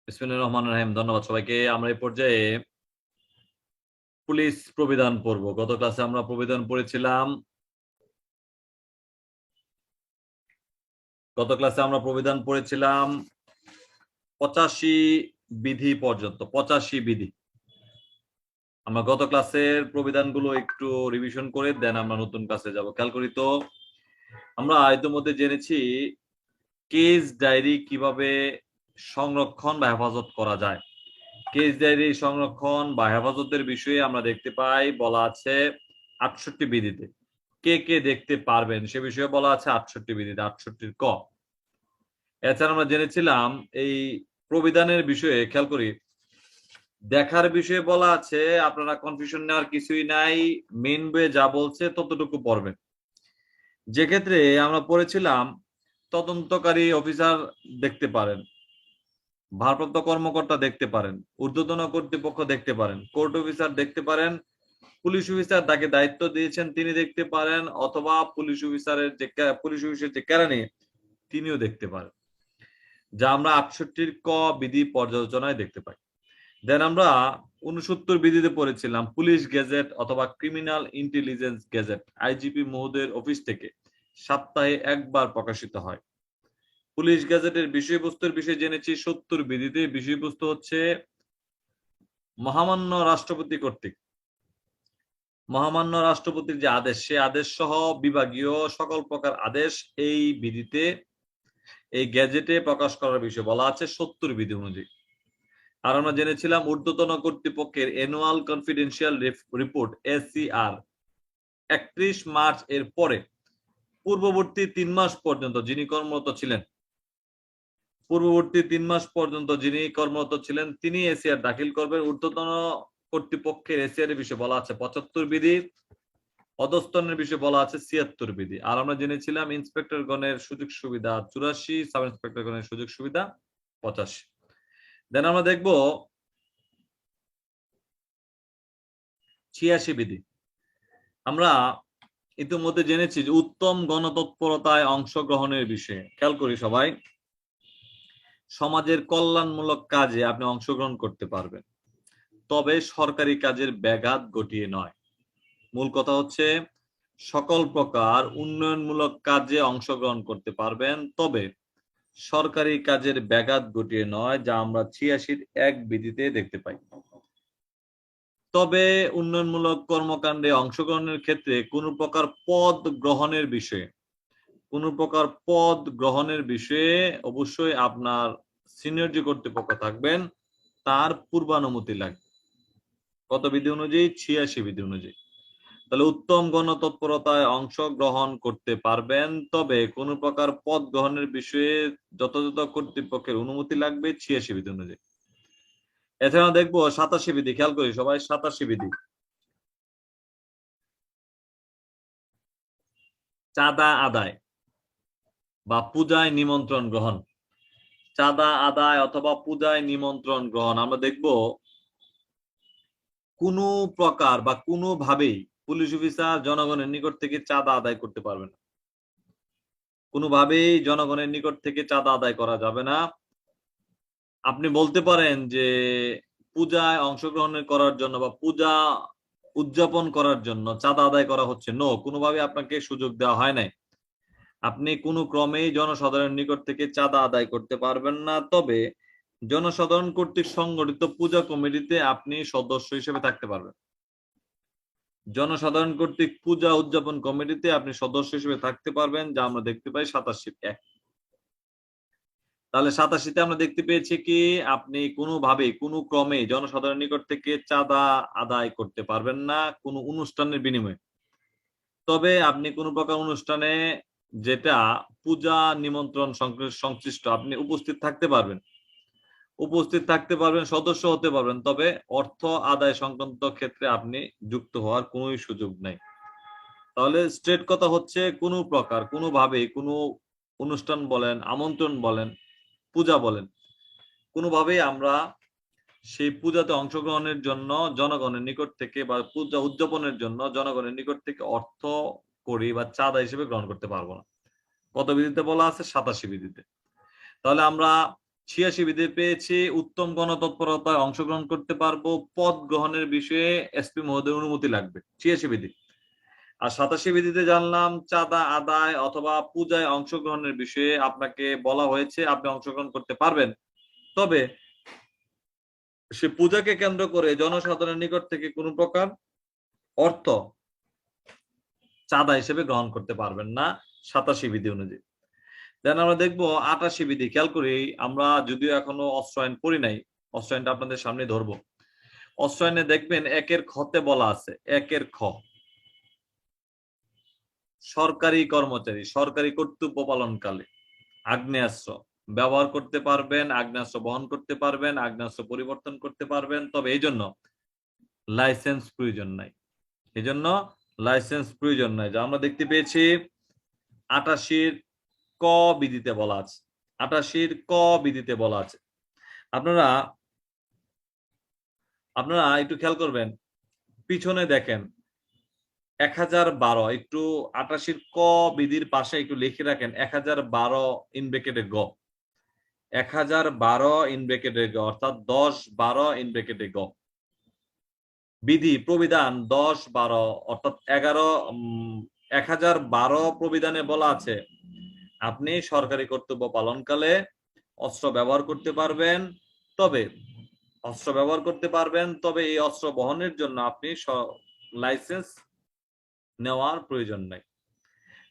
বিসমিল্লাহির রহমানির রহিম। ধন্যবাদ সবাইকে। আমরা এই পর্যায়ে পুলিশ প্রবিধান পড়ব। গত ক্লাসে আমরা প্রবিধান পড়েছিলাম। গত ক্লাসে আমরা প্রবিধান পড়েছিলাম 85 বিধি পর্যন্ত। 85 বিধি। আমরা গত ক্লাসের প্রবিধানগুলো একটু রিভিশন করে দেন আমরা নতুন ক্লাসে যাব। খেয়াল করি তো, আমরা ইতিমধ্যে জেনেছি কেস ডায়েরি কিভাবে সংরক্ষণ বা হেফাজত করা যায়। কেস ডায়েরি সংরক্ষণ বা হেফাজতের বিষয়ে আমরা দেখতে পাই বলা আছে 68 বিধিতে। কে কে দেখতে পারবেন সে বিষয়ে বলা আছে 68 বিধিতে, 68 ক। এছাড়া আমরা জেনেছিলাম এই প্রবিধানের বিষয়ে খেয়াল করি, দেখার বিষয়ে বলা আছে আপনারা কনফিউশন নেওয়ার কিছুই নাই, মেইন বইয়ে যা বলছে ততটুকু পড়বেন। যে ক্ষেত্রে আমরা পড়েছিলাম তদন্তকারী অফিসার দেখতে পারেন, ভারপ্রাপ্ত কর্মকর্তা দেখতে পারেন, ঊর্ধ্বতন কর্তৃপক্ষ দেখতে পারেন, কোর্ট অফিসার দেখতে পারেন, পুলিশ অফিসার তাকে দায়িত্ব দিয়েছেন তিনি দেখতে পারেন, অথবা পুলিশ অফিসারের যে কেরানি তিনিও দেখতে পারেন, যা আমরা 68 ক বিধি পর্যালোচনায় দেখতে পাই। দেন আমরা 69 বিধিতে পড়েছিলাম পুলিশ গেজেট অথবা ক্রিমিনাল ইন্টেলিজেন্স গেজেট আইজিপি মহোদয়ের অফিস থেকে সপ্তাহে একবার প্রকাশিত হয়। পুলিশ গেজেটের বিষয়বস্তুর বিষয়ে জেনেছি 70 বিধিতে। বিষয়বস্তু হচ্ছে মহামান্য রাষ্ট্রপতি কর্তৃক মহামান্য রাষ্ট্রপতির যে আদেশ, সে আদেশ সহ বিভাগীয় সকল প্রকার আদেশ এই বিধিতে, এই গেজেটে প্রকাশ করার বিষয়ে বলা আছে 70 বিধি অনুযায়ী। আর আমরা জেনেছিলাম ঊর্ধ্বতন কর্তৃপক্ষের annual confidential report SCR 31 March এর পরে পূর্ববর্তী 3 মাস পর্যন্ত যিনি কর্মরত ছিলেন, তিনি এসিআর দাখিল করবেন। ঊর্ধ্বতন কর্তৃপক্ষের এসিআর এর বিষয়ে বলা আছে 75 বিধি, অধস্তনের বিষয়ে বলা আছে 76 বিধি। আর আমরা জেনেছিলাম ইন্সপেক্টরগণের সুযোগ সুবিধা 84, সাব ইন্সপেক্টরগণের সুযোগ সুবিধা 85। দেন আমরা দেখব 86 বিধি। আমরা ইতিমধ্যে জেনেছি যে উত্তম গণতৎপরতায় অংশগ্রহণের বিষয়ে। খেয়াল করি সবাই, সমাজের কল্যাণমূলক কাজে আপনি অংশগ্রহণ করতে পারবেন, তবে সরকারি কাজের ব্যাঘাত ঘটিয়ে নয়। মূল কথা হচ্ছে সকল প্রকার উন্নয়নমূলক কাজে অংশগ্রহণ করতে পারবেন, তবে সরকারি কাজের ব্যাঘাত ঘটিয়ে নয়, যা আমরা 86 1 বিধিতে দেখতে পাই। তবে উন্নয়নমূলক কর্মকাণ্ডে অংশগ্রহণের ক্ষেত্রে কোনো প্রকার পদ গ্রহণের বিষয়ে অবশ্যই আপনার সিনিয়র যে কর্তৃপক্ষ থাকবেন তার পূর্বানুমতি লাগবে। কত বিধি অনুযায়ী? 86 বিধি অনুযায়ী। তাহলে উত্তম গণতৎপরতায় অংশগ্রহণ করতে পারবেন, তবে কোন প্রকার পদ গ্রহণের বিষয়ে যথাযথ কর্তৃপক্ষের অনুমতি লাগবে 86 বিধি অনুযায়ী। এছাড়া দেখবো 87 বিধি। খেয়াল করি সবাই, 87 বিধি। চাঁদা আদায় বা পূজায় নিমন্ত্রণ গ্রহণ। চাঁদা আদায় অথবা পূজায় নিমন্ত্রণ গ্রহণ আমরা দেখব কোনো প্রকার বা কোনোভাবেই পুলিশ অফিসার জনগণের নিকট থেকে চাঁদা আদায় করতে পারবে না। কোনোভাবেই জনগণের নিকট থেকে চাঁদা আদায় করা যাবে না। আপনি বলতে পারেন যে পূজায় অংশগ্রহণ করার জন্য বা পূজা উদযাপন করার জন্য চাঁদা আদায় করা হচ্ছে, নো, কোনোভাবে আপনাকে সুযোগ দেওয়া হয় নাই। আপনি কোনো ক্রমেই জনসাধারণের নিকট থেকে চাঁদা আদায় করতে পারবেন না, তবে জনসাধারণ কর্তৃক সংগঠিত পূজা কমিটিতে আপনি সদস্য হিসেবে থাকতে পারবেন। জনসাধারণ কর্তৃক পূজা উদযাপন কমিটিতে আপনি সদস্য হিসেবে থাকতে পারবেন, যা আমরা দেখতে পাই 87 1। তাহলে 87তে আমরা দেখতে পেয়েছি কি আপনি কোনোভাবে কোনো ক্রমে জনসাধারণের নিকট থেকে চাঁদা আদায় করতে পারবেন না কোনো অনুষ্ঠানের বিনিময়ে। তবে আপনি কোনো প্রকার অনুষ্ঠানে যেটা পূজা নিমন্ত্রণ সংশ্লিষ্ট আপনি উপস্থিত থাকতে পারবেন, সদস্য হতে পারবেন, তবে অর্থ আদায় সংক্রান্ত ক্ষেত্রে আপনি যুক্ত হওয়ার কোনো সুযোগ নাই। তাহলে স্ট্রেট কথা হচ্ছে কোনো প্রকার কোনোভাবে কোনো অনুষ্ঠান বলেন, আমন্ত্রণ বলেন, পূজা বলেন, কোনোভাবেই আমরা সেই পূজাতে অংশগ্রহণের জন্য জনগণের নিকট থেকে বা পূজা উদযাপনের জন্য জনগণের নিকট থেকে অর্থ করি বা চাঁদা হিসেবে গ্রহণ করতে পারবো না। কত বিধিতে বলা আছে? 87 বিধিতে। তাহলে আমরা 86 বিধি পেয়েছি, উত্তম গণতৎপরতায় অংশগ্রহণ করতে পারবো, পদ গ্রহণের বিষয়ে এসপি মহোদয়ের অনুমতি লাগবে, 86 বিধি। আর 87 বিধিতে জানলাম চাঁদা আদায় অথবা পূজায় অংশগ্রহণের বিষয়ে আপনাকে বলা হয়েছে আপনি অংশগ্রহণ করতে পারবেন, তবে সে পূজাকে কেন্দ্র করে জনসাধারণের নিকট থেকে কোনো প্রকার অর্থ চাঁদা হিসেবে গ্রহণ করতে পারবেন না 87 বিধি অনুযায়ী। দেন আমরা দেখবো 88 বিধি। খেয়াল করি, আমরা যদিও এখনো অস্ত্র আইন পড়ি নাই, অস্ত্র আইনটা আপনাদের সামনে ধরবো। অস্ত্র আইনে দেখবেন 1-এর খতে বলা আছে, 1-এর খ, সরকারি কর্মচারী সরকারি কর্তব্য পালনকালে আগ্নেয়াস্ত্র ব্যবহার করতে পারবেন, আগ্নেয়াস্ত্র বহন করতে পারবেন, আগ্নেয়াস্ত্র পরিবর্তন করতে পারবেন, তবে এই জন্য লাইসেন্স প্রয়োজন নাই। এই জন্য লাইসেন্স প্রয়োজন নাই। যা আমরা দেখতে পেয়েছি 88 ক বিধিতে বলা আছে, 88 ক বিধিতে বলা আছে। আপনারা একটু খেয়াল করবেন, পিছনে দেখেন 1012, একটু 88 ক বিধির পাশে একটু লিখে রাখেন 1012 ইন ব্র্যাকেটে গ, 1012 ইন ব্র্যাকেটে গ, অর্থাৎ 10-12 ইন ব্র্যাকেটে গ। বিধি প্রবিধান 10-12 অর্থাৎ 1012 প্রবিধানে বলা আছে আপনি সরকারি কর্তব্য পালনকালে অস্ত্র ব্যবহার করতে পারবেন, তবে এই অস্ত্র বহনের জন্য আপনি লাইসেন্স নেওয়ার প্রয়োজন নাই।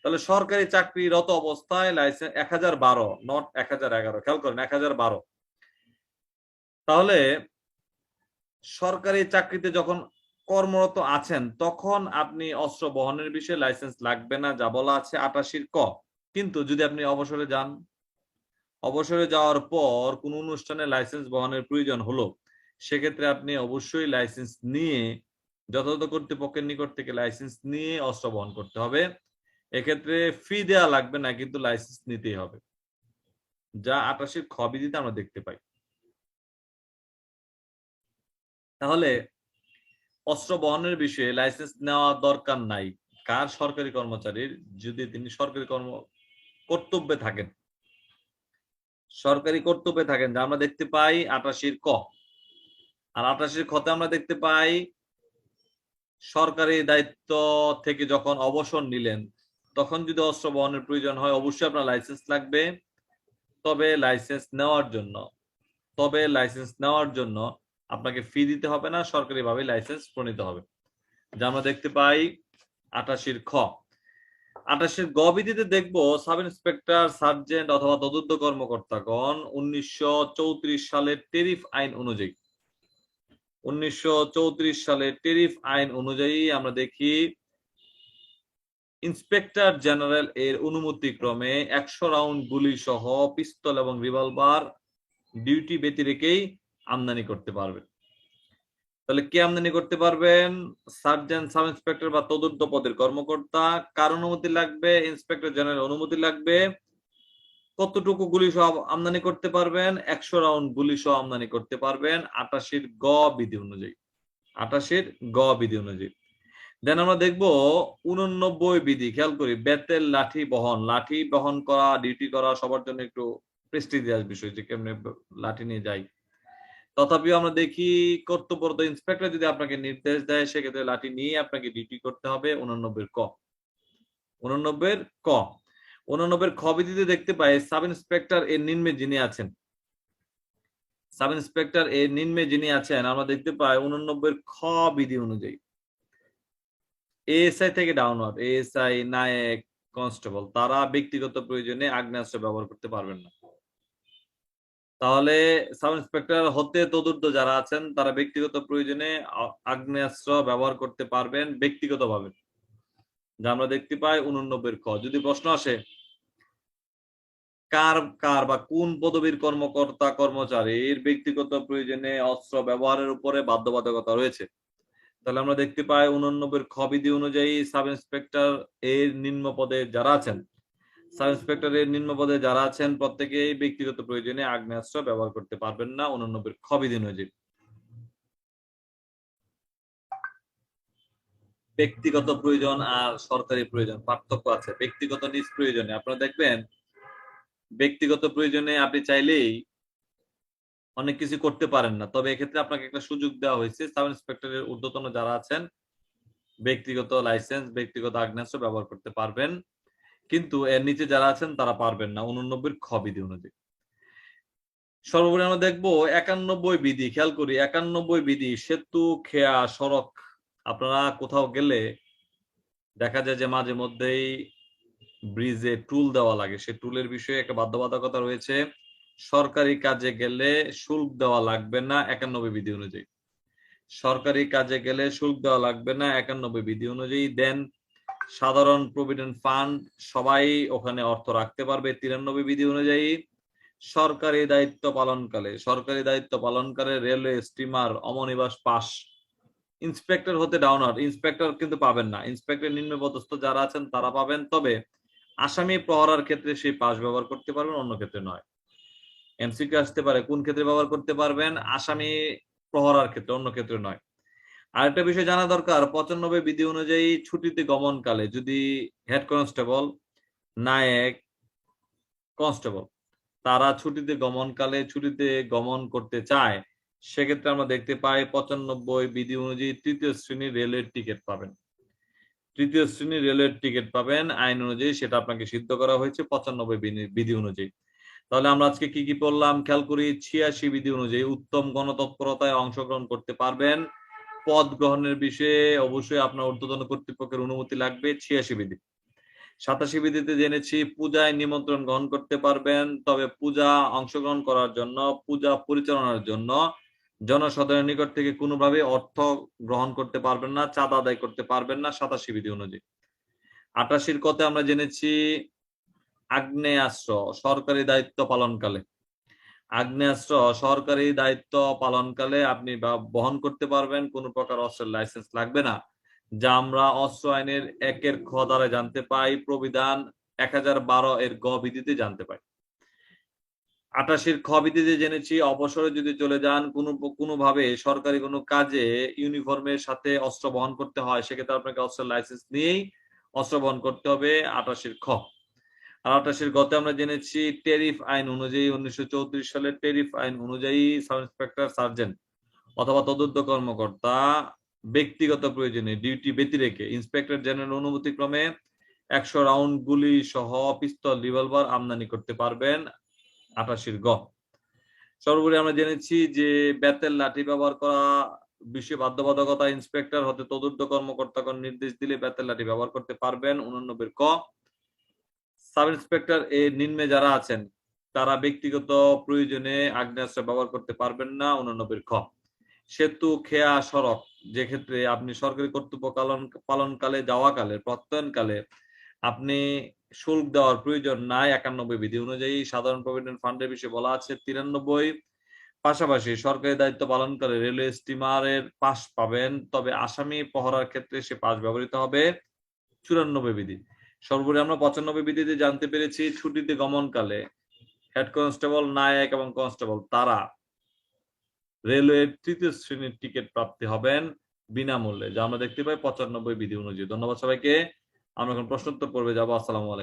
তাহলে সরকারি চাকরিরত অবস্থায় লাইসেন্স 1012, নট 1011, খেয়াল করেন 1012। তাহলে সরকারি চাকরিতে যখন কর্মরত আছেন তখন আপনি অস্ত্র বহনের বিষয়ে লাইসেন্স লাগবে না, যা বলা আছে 88 ক। কিন্তু যদি আপনি অবসরে যান, অবসরে যাওয়ার পর কোন অনুষ্ঠানে লাইসেন্স বহনের প্রয়োজন হলো, সেক্ষেত্রে আপনি অবশ্যই লাইসেন্স নিয়ে যথাযথ কর্তৃপক্ষের নিকট থেকে লাইসেন্স নিয়ে অস্ত্র বহন করতে হবে। এক্ষেত্রে ফি দেওয়া লাগবে না, কিন্তু লাইসেন্স নিতেই হবে, যা 88 খ বিধিতে আমরা দেখতে পাই। তাহলে অস্ত্র বহনের বিষয়ে লাইসেন্স নেওয়া দরকার নাই কার? সরকারি কর্মচারীর, যদি তিনি সরকারি কর্তব্যে থাকেন, যা আমরা দেখতে পাই 88 ক। আর 88 খতে আমরা দেখতে পাই সরকারি দায়িত্ব থেকে যখন অবসর নিলেন তখন যদি অস্ত্র বহনের প্রয়োজন হয় অবশ্যই আপনার লাইসেন্স লাগবে, তবে লাইসেন্স নেওয়ার জন্য আপনাকে ফি দিতে হবে না, সরকারিভাবে লাইসেন্স প্রণীত হবে, যা আমরা দেখতে পাই 88 খ। 88 গ বিধিতে দেখবো সাব ইন্সপেক্টর, সার্জেন্ট অথবা তদুর্ধ কর্মকর্তাগণ 1934 সালের টেরিফ আইন অনুযায়ী 1934 সালের টেরিফ আইন অনুযায়ী আমরা দেখি ইন্সপেক্টর জেনারেল এর অনুমতি ক্রমে 100 রাউন্ড গুলি সহ পিস্তল এবং রিভলভার ডিউটি ব্যতি রেখেই আমদানি করতে পারবেন। তাহলে কে আমদানি করতে পারবেন? সার্জেন্ট, সাব ইন্সপেক্টর বা তদুর্ধ পদের কর্মকর্তা। কার অনুমতি লাগবে? ইন্সপেক্টর জেনারেল অনুমতি লাগবে। কতটুকু গুলি সহ আমদানি করতে পারবেন? 100 রাউন্ড গুলি সহ আমদানি করতে পারবেন 88 গ বিধি অনুযায়ী, 88 গ বিধি অনুযায়ী। দেন আমরা দেখবো 89 বিধি। খেয়াল করি, বেতের লাঠি বহন করা, ডিউটি করা সবার জন্য একটু প্রেস্টিজিয়াস বিষয় যে কেমনে লাঠি নিয়ে যাই। তথাপিও আমরা দেখি কর্তব্যরত ইন্সপেক্টর যদি আপনাকে নির্দেশ দেয় সেক্ষেত্রে লাঠি নিয়ে আপনাকে ডিউটি করতে হবে। 89 ক, 89 ক। 89 খ বিধিতে দেখতে পাই সাব ইন্সপেক্টর এর নিম্নে যিনি আছেন, আমরা দেখতে পাই 89 খ বিধি অনুযায়ী এএসআই থেকে ডাউনওয়ার্ড, এএসআই, নায়েক, কনস্টেবল তারা ব্যক্তিগত প্রয়োজনে আগ্নেয়াস্ত্র ব্যবহার করতে পারবেন না। তাহলে সাব ইন্সপেক্টর হতে তদুর্ধ যারা আছেন তারা ব্যক্তিগত প্রয়োজনে আগ্নেয়াস্ত্র ব্যবহার করতে পারবেন ব্যক্তিগতভাবে, যা আমরা দেখতে পাই 89 খ। যদি প্রশ্ন আসে কার বা কোন পদবীর কর্মকর্তা কর্মচারীর ব্যক্তিগত প্রয়োজনে অস্ত্র ব্যবহারের উপরে বাধ্যবাধকতা রয়েছে, তাহলে আমরা দেখতে পাই 89 খ বিধি অনুযায়ী সাব ইন্সপেক্টর এর নিম্ন পদে যারা আছেন প্রত্যেকেই ব্যক্তিগত প্রয়োজনে আগ্নেয়াস্ত্র ব্যবহার করতে পারবেন না 89 খ বিধি অনুযায়ী। ব্যক্তিগত প্রয়োজন আর সরকারি প্রয়োজন পার্থক্য আছে। ব্যক্তিগত নিজ প্রয়োজনে আপনারা দেখবেন, ব্যক্তিগত প্রয়োজনে আপনি চাইলেই অনেক কিছু করতে পারেন না, তবে এক্ষেত্রে আপনাকে একটা সুযোগ দেওয়া হয়েছে। সাব ইন্সপেক্টরের ঊর্ধ্বতন যারা আছেন ব্যক্তিগত লাইসেন্স, ব্যক্তিগত আগ্নেয়াস্ত্র ব্যবহার করতে পারবেন, কিন্তু এর নিচে যারা আছেন তারা পারবেন না 89 খ বিধি অনুযায়ী। সর্বোপরি আমরা দেখবো 91 বিধি। খেয়াল করি 91 বিধি, সেতু, খেয়া, সড়ক। আপনারা কোথাও গেলে দেখা যায় যে মাঝে মধ্যেই ব্রিজে টুল দেওয়া লাগে, সে টুলের বিষয়ে একটা বাধ্যবাধকতা রয়েছে। সরকারি কাজে গেলে শুল্ক দেওয়া লাগবে না 91 বিধি অনুযায়ী। সরকারি কাজে গেলে শুল্ক দেওয়া লাগবে না 91 বিধি অনুযায়ী। দেন সাধারণ প্রভিডেন্ট ফান্ড, সবাই ওখানে অর্থ রাখতে পারবে 93 বিধি অনুযায়ী। সরকারি দায়িত্ব পালনকালে railway, steamer, omnibus pass. Inspector হতে ডাউনার, ইন্সপেক্টর কিন্তু পাবেন না। ইন্সপেক্টর নিম্ন পদস্থ যারা আছেন তারা পাবেন, তবে আসামি প্রহরার ক্ষেত্রে সেই পাস ব্যবহার করতে পারবেন, অন্য ক্ষেত্রে নয়। এমসিকিউ আসতে পারে, কোন ক্ষেত্রে ব্যবহার করতে পারবেন? আসামি প্রহরার ক্ষেত্রে, অন্য ক্ষেত্রে নয়। আরেকটা বিষয় জানা দরকার, 95 বিধি অনুযায়ী ছুটিতে গমনকালে যদি হেড কনস্টেবল, নায়েক, কনস্টেবল তারা ছুটিতে গমন করতে চায়, সেক্ষেত্রে আমরা দেখতে পাই 95 বিধি অনুযায়ী তৃতীয় শ্রেণীর রেলের টিকিট পাবেন। তৃতীয় শ্রেণীর রেলের টিকিট পাবেন আইন অনুযায়ী, সেটা আপনাকে সিদ্ধ করা হয়েছে 95 বিধি অনুযায়ী। তাহলে আমরা আজকে কি কি পড়লাম খেয়াল করি। 86 বিধি অনুযায়ী উত্তম গণতৎপরতায় অংশগ্রহণ করতে পারবেন। পদ গ্রহণের বিষয়ে অবশ্যই আপনার ঊর্ধ্বতন কর্তৃপক্ষের অনুমতি লাগবে, 86 বিধি। 87 বিধিতে জেনেছি পূজায় নিমন্ত্রণ গ্রহণ করতে পারবেন, তবে পূজা অংশগ্রহণ করার জন্য, পূজা পরিচালনার জন্য জনসাধারণের নিকট থেকে কোনোভাবে অর্থ গ্রহণ করতে পারবেন না, চাঁদা আদায় করতে পারবেন না 87 বিধি অনুযায়ী। 88 কতে আমরা জেনেছি আগ্নেয়াস্ত্র সরকারি দায়িত্ব পালনকালে, আগ্নেয়াস্ত্র সরকারি দায়িত্ব পালনকালে আপনি বহন করতে পারবেন, কোনো প্রকার অস্ত্রের লাইসেন্স লাগবে না, যা আমরা অস্ত্র আইনের 1 খ দ্বারা জানতে পাই, প্রবিধান 1012 এর গ বিধিতে জানতে পাই। 88 খ বিধিতে জেনেছি অবসরে যদি চলে যান, কোনোভাবে সরকারি কোনো কাজে ইউনিফর্মের সাথে অস্ত্র বহন করতে হয়, সেক্ষেত্রে আপনাকে অস্ত্রের লাইসেন্স নিয়েই অস্ত্র বহন করতে হবে 88 খ। আর 88 গতে আমরা জেনেছি ট্যারিফ আইন অনুযায়ী 1934 সালের ট্যারিফ আইন অনুযায়ী সাব ইন্সপেক্টর, সার্জেন্ট অথবা তদন্ত কর্মকর্তা ব্যক্তিগত প্রয়োজনে ডিউটি ব্যতি রেখে ইন্সপেক্টর জেনারেল অনুমতি ক্রমে 100 রাউন্ড গুলি সহ পিস্তল, রিভলভার আমদানি করতে পারবেন 88 গ। সর্বোপরি আমরা জেনেছি যে বেতের লাঠি ব্যবহার করা বিষয়ে বাধ্যবাধকতা, ইন্সপেক্টর হতে তদন্ত কর্মকর্তাগণ নির্দেশ দিলে বেতের লাঠি ব্যবহার করতে পারবেন 89 ক। সাব ইন্সপেক্টর এর নিম্নে যারা আছেন তারা ব্যক্তিগত প্রয়োজনে আগ্নেয়াস্ত্র ব্যবহার করতে পারবেন না 89 খ। সেতু, খেয়া, সড়ক, যে ক্ষেত্রে আপনি সরকারি কর্তব্য পালনকালে, যাওয়াকালে, প্রত্যয়নকালে আপনি শুল্ক দেওয়ার প্রয়োজন নাই 91 বিধি অনুযায়ী। সাধারণ প্রভিডেন্ট ফান্ডের বিষয়ে বলা আছে 93। পাশাপাশি সরকারি দায়িত্ব পালনকালে রেলওয়ে, স্টিমারের পাস পাবেন, তবে আসামি প্রহরার ক্ষেত্রে সে পাস ব্যবহৃত হবে 94 বিধি। সর্বোপরি আমরা 95 বিধিতে জানতে পেরেছি ছুটিতে গমনকালে হেড কনস্টেবল, নায়েক এবং কনস্টেবল তারা রেলওয়ের তৃতীয় শ্রেণীর টিকিট প্রাপ্তি হবেন বিনামূল্যে, যা আমরা দেখতে পাই 95 বিধি অনুযায়ী। ধন্যবাদ সবাইকে। আমরা এখন প্রশ্নোত্তর পর্বে যাবো। আসসালামু আলাইকুম।